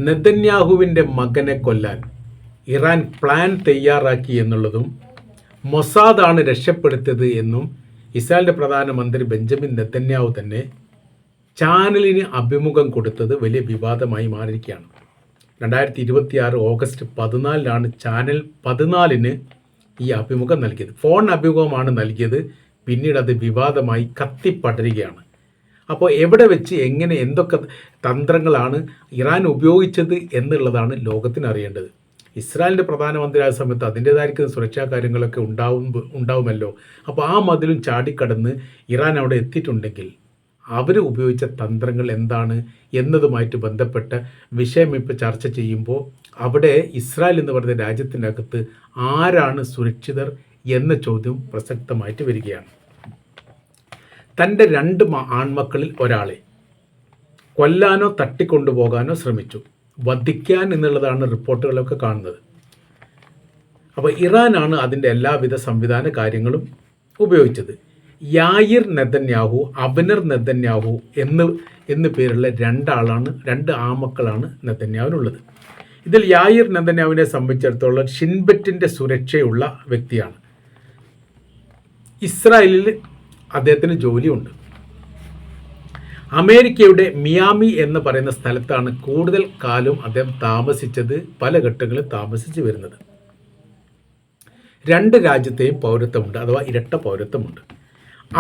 നെതന്യാഹുവിൻ്റെ മകനെ കൊല്ലാൻ Iran plan തയ്യാറാക്കി എന്നുള്ളതും മൊസാദാണ് രക്ഷപ്പെടുത്തിയത് എന്നും ഇസ്രായേലിൻ്റെ പ്രധാനമന്ത്രി ബെഞ്ചമിൻ നെതന്യാഹു തന്നെ ചാനലിന് അഭിമുഖം കൊടുത്തത് വലിയ വിവാദമായി മാറിയിരിക്കുകയാണ്. 2026 ഓഗസ്റ്റ് 14 ചാനൽ 14 ഈ അഭിമുഖം നൽകിയത്. ഫോൺ അഭിമുഖമാണ് നൽകിയത്. പിന്നീട് അത് വിവാദമായി കത്തിപ്പടരുകയാണ്. അപ്പോൾ എവിടെ വെച്ച് എങ്ങനെ എന്തൊക്കെ തന്ത്രങ്ങളാണ് ഇറാൻ ഉപയോഗിച്ചത് എന്നുള്ളതാണ് ലോകത്തിന് അറിയേണ്ടത്. ഇസ്രായേലിൻ്റെ പ്രധാനമന്ത്രിയായ സമയത്ത് അതിൻ്റേതായിരിക്കുന്ന സുരക്ഷാ കാര്യങ്ങളൊക്കെ ഉണ്ടാവുമല്ലോ. അപ്പോൾ ആ മതിലും ചാടിക്കടന്ന് ഇറാൻ അവിടെ എത്തിയിട്ടുണ്ടെങ്കിൽ അവർ ഉപയോഗിച്ച തന്ത്രങ്ങൾ എന്താണ് എന്നതുമായിട്ട് ബന്ധപ്പെട്ട വിഷയം ഇപ്പോൾ ചർച്ച ചെയ്യുമ്പോൾ അവിടെ ഇസ്രായേൽ എന്ന് പറയുന്ന രാജ്യത്തിൻ്റെ അകത്ത് ആരാണ് സുരക്ഷിതർ എന്ന ചോദ്യം പ്രസക്തമായിട്ട് വരികയാണ്. തൻ്റെ 2 ആൺമക്കളിൽ ഒരാളെ കൊല്ലാനോ തട്ടിക്കൊണ്ടുപോകാനോ ശ്രമിച്ചു, വധിക്കാൻ എന്നുള്ളതാണ് റിപ്പോർട്ടുകളൊക്കെ കാണുന്നത്. അപ്പോൾ ഇറാനാണ് അതിൻ്റെ എല്ലാവിധ സംവിധാന കാര്യങ്ങളും ഉപയോഗിച്ചത്. യായിർ നെതന്യാഹു, അബ്നർ നെതന്യാഹു എന്ന് പേരുള്ള 2 ആമക്കളാണ് നെതന്യാഹുവിനുള്ളത്. ഇതിൽ യായിർ നെതന്യാഹുവിനെ സംബന്ധിച്ചിടത്തോളം ഷിൻബെറ്റിൻ്റെ സുരക്ഷയുള്ള വ്യക്തിയാണ്. ഇസ്രായേലിൽ അദ്ദേഹത്തിന് ജോലിയുണ്ട്. അമേരിക്കയുടെ മിയാമി എന്ന് പറയുന്ന സ്ഥലത്താണ് കൂടുതൽ കാലം അദ്ദേഹം താമസിച്ചത്, പല ഘട്ടങ്ങളിൽ താമസിച്ച് വരുന്നത്. 2 രാജ്യത്തെയും പൗരത്വമുണ്ട്, അഥവാ ഇരട്ട പൗരത്വമുണ്ട്.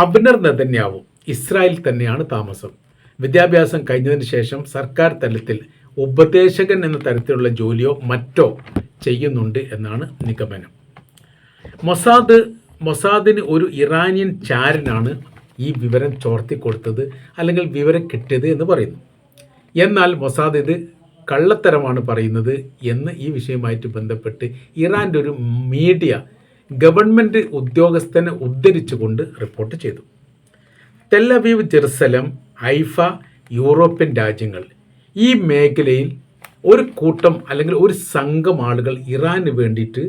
അബ്നർ നെതന്യാഹു ഇസ്രായേൽ തന്നെയാണ് താമസം. വിദ്യാഭ്യാസം കഴിഞ്ഞതിന് ശേഷം സർക്കാർ തലത്തിൽ ഉപദേശകൻ എന്ന തരത്തിലുള്ള ജോലിയോ മറ്റോ ചെയ്യുന്നുണ്ട് എന്നാണ് നിഗമനം. മൊസാദിന് ഒരു ഇറാനിയൻ ചാരനാണ് ഈ വിവരം ചോർത്തിക്കൊടുത്തത് അല്ലെങ്കിൽ വിവരം കിട്ടിയത് എന്ന് പറയുന്നു. എന്നാൽ മൊസാദ് ഇത് കള്ളത്തരമാണ് പറയുന്നത് എന്ന് ഈ വിഷയവുമായിട്ട് ബന്ധപ്പെട്ട് ഇറാൻ്റെ ഒരു മീഡിയ ഗവൺമെൻറ് ഉദ്യോഗസ്ഥനെ ഉദ്ധരിച്ചുകൊണ്ട് റിപ്പോർട്ട് ചെയ്തു. Tel Aviv, Jerusalem, Haifa, European രാജ്യങ്ങൾ, ഈ മേഖലയിൽ ഒരു കൂട്ടം അല്ലെങ്കിൽ ഒരു സംഘം ആളുകൾ ഇറാന് വേണ്ടിയിട്ട്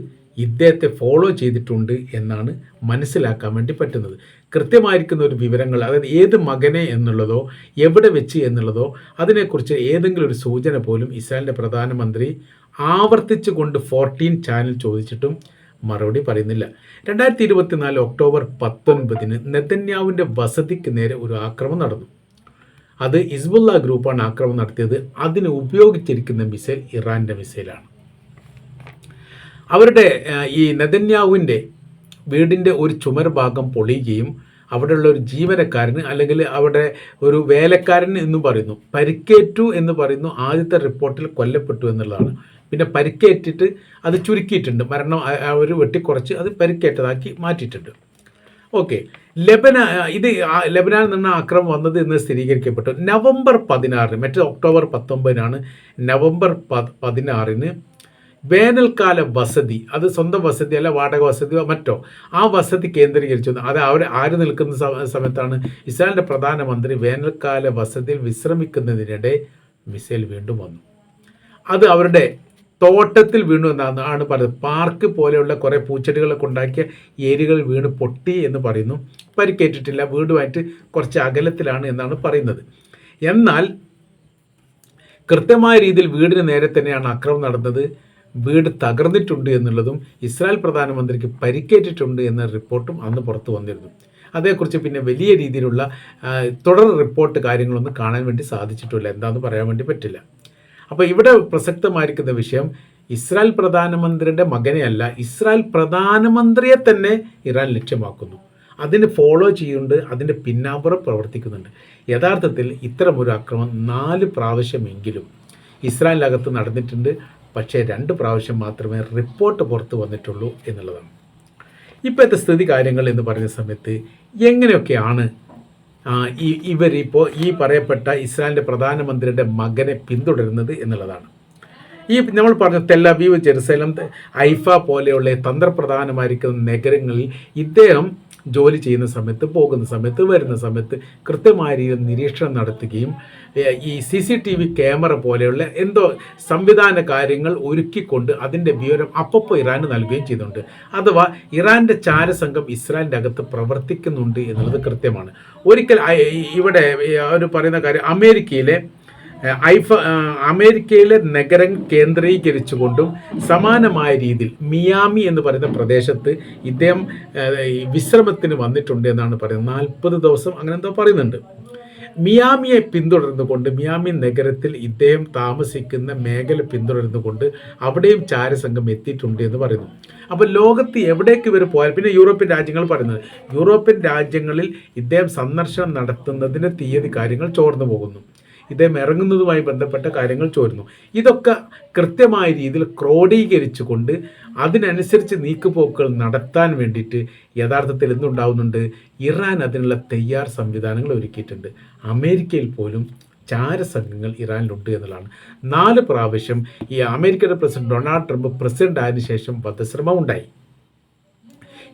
ഇദ്ദേഹത്തെ ഫോളോ ചെയ്തിട്ടുണ്ട് എന്നാണ് മനസ്സിലാക്കാൻ വേണ്ടി പറ്റുന്നത്. കൃത്യമായിരിക്കുന്ന ഒരു വിവരങ്ങൾ, അതായത് ഏത് മകനെ എന്നുള്ളതോ എവിടെ വെച്ച് എന്നുള്ളതോ അതിനെക്കുറിച്ച് ഏതെങ്കിലും ഒരു സൂചന പോലും ഇസ്രായേലിൻ്റെ പ്രധാനമന്ത്രി ആവർത്തിച്ചു കൊണ്ട് 14 ചാനൽ ചോദിച്ചിട്ടും മറുപടി പറയുന്നില്ല. 2024 ഒക്ടോബർ 19 നെതന്യാഹുവിൻ്റെ വസതിക്ക് നേരെ ഒരു ആക്രമണം നടന്നു. അത് ഹിസ്ബുള്ള ഗ്രൂപ്പാണ് ആക്രമണം നടത്തിയത്. അതിന് ഉപയോഗിച്ചിരിക്കുന്ന മിസൈൽ ഇറാൻ്റെ മിസൈലാണ്. അവരുടെ ഈ നെതന്യാഹുവിൻ്റെ വീടിൻ്റെ ഒരു ചുമർ ഭാഗം പൊളിയുകയും അവിടെയുള്ള ഒരു ജീവനക്കാരന് അല്ലെങ്കിൽ അവിടെ ഒരു വേലക്കാരന് എന്ന് പറയുന്നു പരിക്കേറ്റു എന്ന് പറയുന്നു. ആദ്യത്തെ റിപ്പോർട്ടിൽ കൊല്ലപ്പെട്ടു എന്നുള്ളതാണ്. പിന്നെ പരിക്കേറ്റിട്ട് അത് ചുരുക്കിയിട്ടുണ്ട്, മരണം അവർ വെട്ടിക്കുറച്ച് അത് പരിക്കേറ്റതാക്കി മാറ്റിയിട്ടുണ്ട്. ഓക്കെ, ലെബനാനിൽ നിന്ന് ആക്രമണം വന്നത് എന്ന് സ്ഥിരീകരിക്കപ്പെട്ടു നവംബർ 16, മറ്റേ ഒക്ടോബർ 19. നവംബർ 16 വേനൽക്കാല വസതി, അത് സ്വന്തം വസതി അല്ല, വാടക വസതിയോ മറ്റോ, ആ വസതി കേന്ദ്രീകരിച്ചു. അത് ആര് നിൽക്കുന്ന സമയത്താണ് ഇസ്രായേലിൻ്റെ പ്രധാനമന്ത്രി വേനൽക്കാല വസതിയിൽ വിശ്രമിക്കുന്നതിനിടെ മിസൈൽ വീണ്ടും വന്നു. അത് അവരുടെ തോട്ടത്തിൽ വീണു എന്നാണ് പറയുന്നത്. പാർക്ക് പോലെയുള്ള കുറേ പൂച്ചെടികളൊക്കെ ഉണ്ടാക്കിയ ഏരിയകൾ വീണ് പൊട്ടി എന്ന് പറയുന്നു. പരിക്കേറ്റിട്ടില്ല, വീടുമായിട്ട് കുറച്ച് അകലത്തിലാണ് എന്നാണ് പറയുന്നത്. എന്നാൽ കൃത്യമായ രീതിയിൽ വീടിന് നേരെ തന്നെയാണ് ആക്രമണം നടന്നത്. വീട് തകർന്നിട്ടുണ്ട് എന്നുള്ളതും ഇസ്രായേൽ പ്രധാനമന്ത്രിക്ക് പരിക്കേറ്റിട്ടുണ്ട് എന്ന റിപ്പോർട്ടും അന്ന് പുറത്തു വന്നിരുന്നു. അതേക്കുറിച്ച് പിന്നെ വലിയ രീതിയിലുള്ള തുടർ റിപ്പോർട്ട് കാര്യങ്ങളൊന്നും കാണാൻ വേണ്ടി സാധിച്ചിട്ടില്ല. എന്താണെന്ന് പറയാൻ വേണ്ടി പറ്റില്ല. അപ്പോൾ ഇവിടെ പ്രസക്തമായിരിക്കുന്ന വിഷയം ഇസ്രായേൽ പ്രധാനമന്ത്രിയുടെ മകനെയല്ല, ഇസ്രായേൽ പ്രധാനമന്ത്രിയെ തന്നെ ഇറാൻ ലക്ഷ്യമാക്കുന്നു. അതിന് ഫോളോ ചെയ്യുന്നുണ്ട്, അതിൻ്റെ പിന്നാമ്പുറം പ്രവർത്തിക്കുന്നുണ്ട്. യഥാർത്ഥത്തിൽ ഇത്തരമൊരു ആക്രമണം 4 പ്രാവശ്യമെങ്കിലും ഇസ്രായേലിനകത്ത് നടന്നിട്ടുണ്ട്. പക്ഷേ 2 പ്രാവശ്യം മാത്രമേ റിപ്പോർട്ട് പുറത്ത് വന്നിട്ടുള്ളൂ എന്നുള്ളതാണ്. ഇപ്പോഴത്തെ സ്ഥിതി കാര്യങ്ങൾ എന്ന് പറയുന്ന സമയത്ത് എങ്ങനെയൊക്കെയാണ് ഇവരിപ്പോൾ ഈ പറയപ്പെട്ട ഇസ്രായേലിൻ്റെ പ്രധാനമന്ത്രിയുടെ മകനെ പിന്തുടരുന്നത് എന്നുള്ളതാണ്. നമ്മൾ പറഞ്ഞ ടെൽ അവീവ്, ജെറുസലം, ഹൈഫ പോലെയുള്ള തന്ത്രപ്രധാനമായിരിക്കുന്ന നഗരങ്ങളിൽ ഇദ്ദേഹം ജോലി ചെയ്യുന്ന സമയത്ത്, പോകുന്ന സമയത്ത്, വരുന്ന സമയത്ത് കൃത്യമായ രീതിയിൽ നിരീക്ഷണം നടത്തുകയും ഈ CCTV ക്യാമറ പോലെയുള്ള എന്തോ സംവിധാന കാര്യങ്ങൾ ഒരുക്കിക്കൊണ്ട് അതിൻ്റെ വിവരം അപ്പോൾ ഇറാന് നൽകുകയും ചെയ്യുന്നുണ്ട്. അഥവാ ഇറാൻ്റെ ചാരസംഘം ഇസ്രായേലിൻ്റെ അകത്ത് പ്രവർത്തിക്കുന്നുണ്ട് എന്നുള്ളത് കൃത്യമാണ്. ഒരിക്കൽ ഇവിടെ അവർ പറയുന്ന കാര്യം, അമേരിക്കയിലെ അമേരിക്കയിലെ നഗരം കേന്ദ്രീകരിച്ചുകൊണ്ടും സമാനമായ രീതിയിൽ മിയാമി എന്ന് പറയുന്ന പ്രദേശത്ത് ഇദ്ദേഹം വിശ്രമത്തിന് വന്നിട്ടുണ്ട് എന്നാണ് പറയുന്നത്. 40 ദിവസം അങ്ങനെ എന്തോ പറയുന്നുണ്ട്. മിയാമിയെ പിന്തുടർന്നുകൊണ്ട് മിയാമി നഗരത്തിൽ ഇദ്ദേഹം താമസിക്കുന്ന മേഖല പിന്തുടർന്നുകൊണ്ട് അവിടെയും ചാരസംഘം എത്തിയിട്ടുണ്ട് എന്ന് പറയുന്നു. അപ്പോൾ ലോകത്ത് എവിടേക്ക് ഇവർ പോയാൽ, പിന്നെ യൂറോപ്യൻ രാജ്യങ്ങൾ പറയുന്നത്, യൂറോപ്യൻ രാജ്യങ്ങളിൽ ഇദ്ദേഹം സന്ദർശനം നടത്തുന്നതിന് തീയതി കാര്യങ്ങൾ ചോർന്നു പോകുന്നു, ഇദ്ദേഹം ഇറങ്ങുന്നതുമായി ബന്ധപ്പെട്ട കാര്യങ്ങൾ ചോരുന്നു. ഇതൊക്കെ കൃത്യമായ രീതിയിൽ ക്രോഡീകരിച്ചുകൊണ്ട് അതിനനുസരിച്ച് നീക്കുപോക്കുകൾ നടത്താൻ വേണ്ടിയിട്ട് യഥാർത്ഥത്തിൽ എന്തുണ്ടാവുന്നുണ്ട്, ഇറാൻ അതിനുള്ള തയ്യാർ സംവിധാനങ്ങൾ ഒരുക്കിയിട്ടുണ്ട്. അമേരിക്കയിൽ പോലും ചാരസംഘങ്ങൾ ഇറാനിലുണ്ട് എന്നുള്ളതാണ്. 4 പ്രാവശ്യം ഈ അമേരിക്കയുടെ പ്രസിഡന്റ് ഡൊണാൾഡ് ട്രംപ് പ്രസിഡന്റ് ആയതിനു ശേഷം വധശ്രമം ഉണ്ടായി.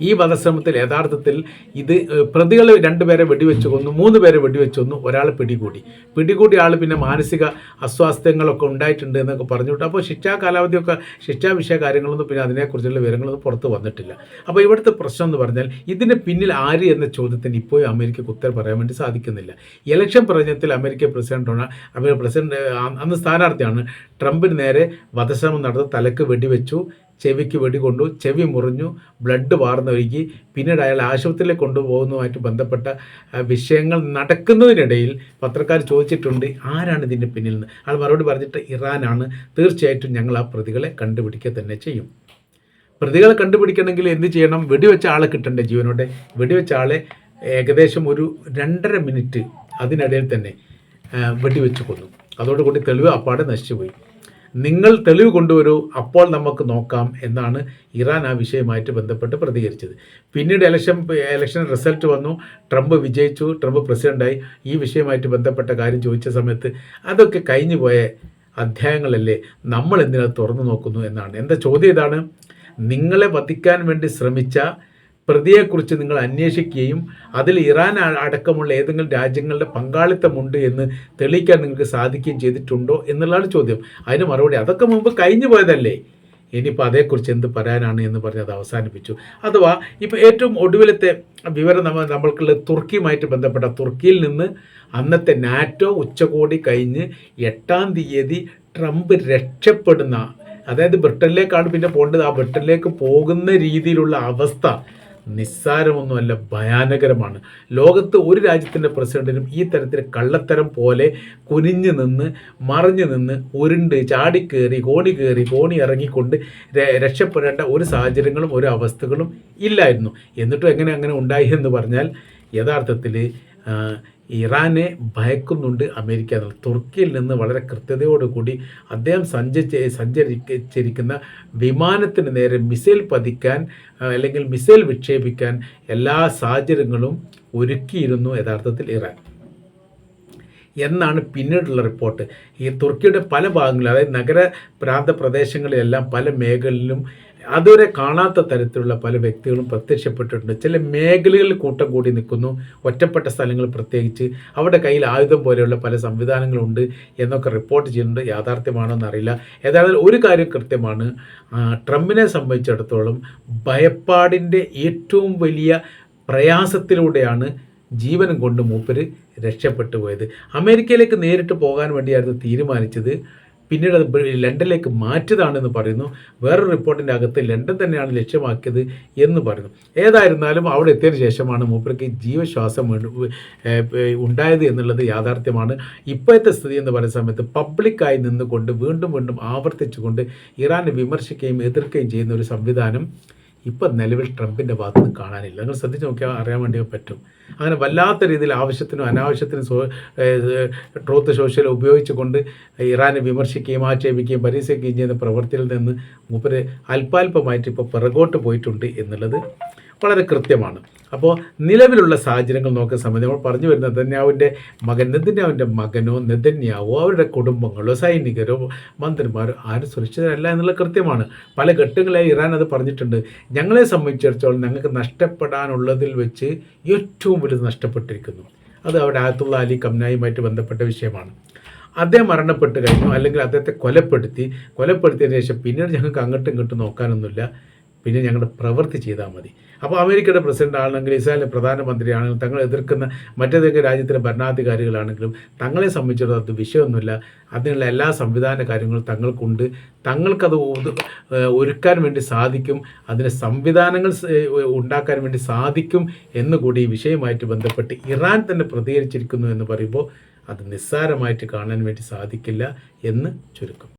ഈ വധശ്രമത്തിൽ യഥാർത്ഥത്തിൽ ഇത് പ്രതികൾ 2 പേരെ വെടിവെച്ച് കൊന്നു, 3 പേരെ വെടിവെച്ച് കൊന്നു, ഒരാളെ പിടികൂടി ആൾ പിന്നെ മാനസിക അസ്വാസ്ഥ്യങ്ങളൊക്കെ ഉണ്ടായിട്ടുണ്ട് എന്നൊക്കെ പറഞ്ഞിട്ട്, അപ്പോൾ ശിക്ഷാ കാലാവധിയൊക്കെ ശിക്ഷാ വിഷയ കാര്യങ്ങളൊന്നും പിന്നെ അതിനെക്കുറിച്ചുള്ള വിവരങ്ങളൊന്നും പുറത്ത് വന്നിട്ടില്ല. അപ്പോൾ ഇവിടുത്തെ പ്രശ്നം എന്ന് പറഞ്ഞാൽ ഇതിന് പിന്നിൽ ആര് എന്ന ചോദ്യത്തിന് ഇപ്പോഴും അമേരിക്കക്ക് ഉത്തരം പറയാൻ വേണ്ടി സാധിക്കുന്നില്ല. ഇലക്ഷൻ പ്രചരണത്തിൽ അമേരിക്ക പ്രസിഡന്റ് അന്ന് സ്ഥാനാർത്ഥിയാണ്, ട്രംപിന് നേരെ വധശ്രമം നടന്ന് തലക്ക് വെടിവെച്ചു, ചെവിക്ക് വെടികൊണ്ടു, ചെവി മുറിഞ്ഞു, ബ്ലഡ് വാർന്നൊഴുകി, പിന്നീട് അയാൾ ആശുപത്രിയിലേക്ക് കൊണ്ടുപോകുന്നതുമായിട്ട് ബന്ധപ്പെട്ട വിഷയങ്ങൾ നടക്കുന്നതിനിടയിൽ പത്രക്കാർ ചോദിച്ചിട്ടുണ്ട് ആരാണ് ഇതിൻ്റെ പിന്നിൽ നിന്ന്. അയാൾ മറുപടി പറഞ്ഞിട്ട് ഇറാനാണ്, തീർച്ചയായിട്ടും ഞങ്ങൾ ആ പ്രതികളെ കണ്ടുപിടിക്കുക തന്നെ ചെയ്യും. പ്രതികളെ കണ്ടുപിടിക്കണമെങ്കിൽ എന്ത് ചെയ്യണം, വെടിവെച്ച ആളെ കിട്ടണ്ടേ ജീവനോടെ. വെടിവെച്ച ആളെ ഏകദേശം ഒരു 2.5 മിനിറ്റ് അതിനിടയിൽ തന്നെ വെടിവെച്ച് കൊന്നു. അതോടുകൂടി തെളിവ് അപ്പാടെ നശിച്ചുപോയി. നിങ്ങൾ തെളിവ് കൊണ്ടുവരൂ, അപ്പോൾ നമുക്ക് നോക്കാം എന്നാണ് ഇറാൻ ആ വിഷയമായിട്ട് ബന്ധപ്പെട്ട് പ്രതികരിച്ചത്. പിന്നീട് ഇലക്ഷൻ റിസൾട്ട് വന്നു, ട്രംപ് വിജയിച്ചു, ട്രംപ് പ്രസിഡൻ്റായി. ഈ വിഷയമായിട്ട് ബന്ധപ്പെട്ട കാര്യം ചോദിച്ച സമയത്ത് അതൊക്കെ കഴിഞ്ഞു പോയ അധ്യായങ്ങളല്ലേ, നമ്മൾ എന്തിനത് തുറന്നു നോക്കുന്നു എന്നാണ്. എന്താ ചോദ്യം ഇതാണ്, നിങ്ങളെ വധിക്കാൻ വേണ്ടി ശ്രമിച്ച പ്രതിയെക്കുറിച്ച് നിങ്ങൾ അന്വേഷിക്കുകയും അതിൽ ഇറാൻ അടക്കമുള്ള ഏതെങ്കിലും രാജ്യങ്ങളുടെ പങ്കാളിത്തമുണ്ട് എന്ന് തെളിയിക്കാൻ നിങ്ങൾക്ക് സാധിക്കുകയും ചെയ്തിട്ടുണ്ടോ എന്നുള്ളതാണ് ചോദ്യം. അതിന് മറുപടി അതൊക്കെ മുമ്പ് കഴിഞ്ഞു പോയതല്ലേ, ഇനിയിപ്പോൾ അതേക്കുറിച്ച് എന്ത് പറയാനാണ് എന്ന് പറഞ്ഞ് അത് അവസാനിപ്പിച്ചു. അഥവാ ഇപ്പോൾ ഏറ്റവും ഒടുവിലത്തെ വിവരം നമ്മൾക്കുള്ള തുർക്കിയുമായിട്ട് ബന്ധപ്പെട്ട, തുർക്കിയിൽ നിന്ന് അന്നത്തെ നാറ്റോ ഉച്ചകോടി കഴിഞ്ഞ് 8-ാം തീയതി ട്രംപ് രക്ഷപ്പെടുന്ന, അതായത് ബ്രിട്ടനിലേക്കാണ് പിന്നെ പോകേണ്ടത്, ആ ബ്രിട്ടനിലേക്ക് പോകുന്ന രീതിയിലുള്ള അവസ്ഥ നിസ്സാരമൊന്നുമല്ല, ഭയാനകരമാണ്. ലോകത്ത് ഒരു രാജ്യത്തിൻ്റെ പ്രസിഡന്റിനും ഈ തരത്തിൽ കള്ളത്തരം പോലെ കുനിഞ്ഞു നിന്ന് മറിഞ്ഞു നിന്ന് ഉരുണ്ട് ചാടിക്കേറി കോണി ഇറങ്ങിക്കൊണ്ട് രക്ഷപ്പെടേണ്ട ഒരു സാഹചര്യങ്ങളും ഒരു അവസ്ഥകളും ഇല്ലായിരുന്നു. എന്നിട്ടും അങ്ങനെ ഉണ്ടായി എന്ന് പറഞ്ഞാൽ യഥാർത്ഥത്തിൽ ഇറാനെ ഭയക്കുന്നുണ്ട് അമേരിക്ക എന്നുള്ളത്. തുർക്കിയിൽ നിന്ന് വളരെ കൃത്യതയോടുകൂടി അദ്ദേഹം സഞ്ചരിച്ചിരിക്കുന്ന വിമാനത്തിന് നേരെ മിസൈൽ പതിക്കാൻ അല്ലെങ്കിൽ മിസൈൽ വിക്ഷേപിക്കാൻ എല്ലാ സാഹചര്യങ്ങളും ഒരുക്കിയിരുന്നു യഥാർത്ഥത്തിൽ ഇറാൻ എന്നാണ് പിന്നീടുള്ള റിപ്പോർട്ട്. ഈ തുർക്കിയുടെ പല ഭാഗങ്ങളിലും, അതായത് നഗര പ്രാന്ത പ്രദേശങ്ങളിലെല്ലാം പല മേഖലയിലും അതുവരെ കാണാത്ത തരത്തിലുള്ള പല വ്യക്തികളും പ്രത്യക്ഷപ്പെട്ടിട്ടുണ്ട്. ചില മേഖലകളിൽ കൂട്ടം കൂടി നിൽക്കുന്നു, ഒറ്റപ്പെട്ട സ്ഥലങ്ങൾ പ്രത്യേകിച്ച്, അവിടെ കയ്യിൽ ആയുധം പോലെയുള്ള പല സംവിധാനങ്ങളുണ്ട് എന്നൊക്കെ റിപ്പോർട്ട് ചെയ്യുന്നുണ്ട്. യാഥാർത്ഥ്യമാണോ എന്നറിയില്ല. ഏതായാലും ഒരു കാര്യം കൃത്യമാണ്, ട്രംപിനെ സംബന്ധിച്ചിടത്തോളം ഭയപ്പാടിൻ്റെ ഏറ്റവും വലിയ പ്രയാസത്തിലൂടെയാണ് ജീവനും കൊണ്ട് മൂപ്പര് രക്ഷപ്പെട്ടു പോയത്. അമേരിക്കയിലേക്ക് നേരിട്ട് പോകാൻ വേണ്ടിയായിരുന്നു തീരുമാനിച്ചത്, പിന്നീട് അത് ലണ്ടനിലേക്ക് മാറ്റിയതാണെന്ന് പറയുന്നു. വേറൊരു റിപ്പോർട്ടിൻ്റെ അകത്ത് ലണ്ടൻ തന്നെയാണ് ലക്ഷ്യമാക്കിയത് എന്ന് പറയുന്നു. ഏതായിരുന്നാലും അവിടെ എത്തിയതിനു ശേഷമാണ് മൂപ്പർക്ക് ജീവശ്വാസം ഉണ്ടായത് എന്നുള്ളത് യാഥാർത്ഥ്യമാണ്. ഇപ്പോഴത്തെ സ്ഥിതി എന്ന് പറയുന്ന സമയത്ത് പബ്ലിക്കായി നിന്നുകൊണ്ട് വീണ്ടും ആവർത്തിച്ചുകൊണ്ട് ഇറാനെ വിമർശിക്കുകയും എതിർക്കുകയും ചെയ്യുന്ന ഒരു സംവിധാനം ഇപ്പം നിലവിൽ ട്രംപിൻ്റെ ഭാഗത്ത് നിന്ന് കാണാനില്ല. നിങ്ങൾ ശ്രദ്ധിച്ച് നോക്കിയാൽ അറിയാൻ വേണ്ടി പറ്റും. അങ്ങനെ വല്ലാത്ത രീതിയിൽ ആവശ്യത്തിനും അനാവശ്യത്തിനും ട്രൂത്ത് സോഷ്യൽ ഉപയോഗിച്ചുകൊണ്ട് ഇറാനെ വിമർശിക്കുകയും ആക്ഷേപിക്കുകയും പരിഹസിക്കുകയും ചെയ്യുന്ന പ്രവൃത്തിയിൽ നിന്ന് മൂപ്പര് അല്പാൽപമായിട്ട് ഇപ്പോൾ പിറകോട്ട് പോയിട്ടുണ്ട് എന്നുള്ളത് വളരെ കൃത്യമാണ്. അപ്പോൾ നിലവിലുള്ള സാഹചര്യങ്ങൾ നോക്കുന്ന സമയത്ത് നമ്മൾ പറഞ്ഞു വരുന്നത് നെതന്യാഹുവിൻ്റെ മകനോ നെതന്യാഹോ അവരുടെ കുടുംബങ്ങളോ സൈനികരോ മന്ത്രിമാരോ ആരും സുരക്ഷിതരല്ല എന്നുള്ളത് കൃത്യമാണ്. പല ഘട്ടങ്ങളായി ഇറാൻ അത് പറഞ്ഞിട്ടുണ്ട്. ഞങ്ങളെ സംബന്ധിച്ചിടത്തോളം ഞങ്ങൾക്ക് നഷ്ടപ്പെടാനുള്ളതിൽ വെച്ച് ഏറ്റവും വലുത് നഷ്ടപ്പെട്ടിരിക്കുന്നു. അത് അവിടെ ആയത്തുള്ള അലി ഖംനായുമായിട്ട് ബന്ധപ്പെട്ട വിഷയമാണ്. അദ്ദേഹം മരണപ്പെട്ട് കഴിഞ്ഞു, അല്ലെങ്കിൽ അദ്ദേഹത്തെ കൊലപ്പെടുത്തിയതിന് ശേഷം പിന്നീട് ഞങ്ങൾക്ക് അങ്ങോട്ടും ഇങ്ങോട്ടും നോക്കാനൊന്നുമില്ല. പിന്നെ ഞങ്ങളുടെ പ്രവൃത്തി ചെയ്താൽ മതി. അപ്പോൾ അമേരിക്കയുടെ പ്രസിഡന്റ് ആണെങ്കിലും ഇസ്രായേലിൻ്റെ പ്രധാനമന്ത്രിയാണെങ്കിലും തങ്ങളെ എതിർക്കുന്ന മറ്റേതൊക്കെ രാജ്യത്തിലെ ഭരണാധികാരികളാണെങ്കിലും തങ്ങളെ സംബന്ധിച്ചിടത്തോളം അത് വിഷയമൊന്നുമില്ല. അതിനുള്ള എല്ലാ സംവിധാന കാര്യങ്ങളും തങ്ങൾക്കുണ്ട്. തങ്ങൾക്കത് ഒരുക്കാൻ വേണ്ടി സാധിക്കും, അതിന് സംവിധാനങ്ങൾ ഉണ്ടാക്കാൻ വേണ്ടി സാധിക്കും എന്നുകൂടി ഈ വിഷയമായിട്ട് ബന്ധപ്പെട്ട് ഇറാൻ തന്നെ പ്രതികരിച്ചിരിക്കുന്നു എന്ന് പറയുമ്പോൾ അത് നിസ്സാരമായിട്ട് കാണാൻ വേണ്ടി സാധിക്കില്ല എന്ന് ചുരുക്കം.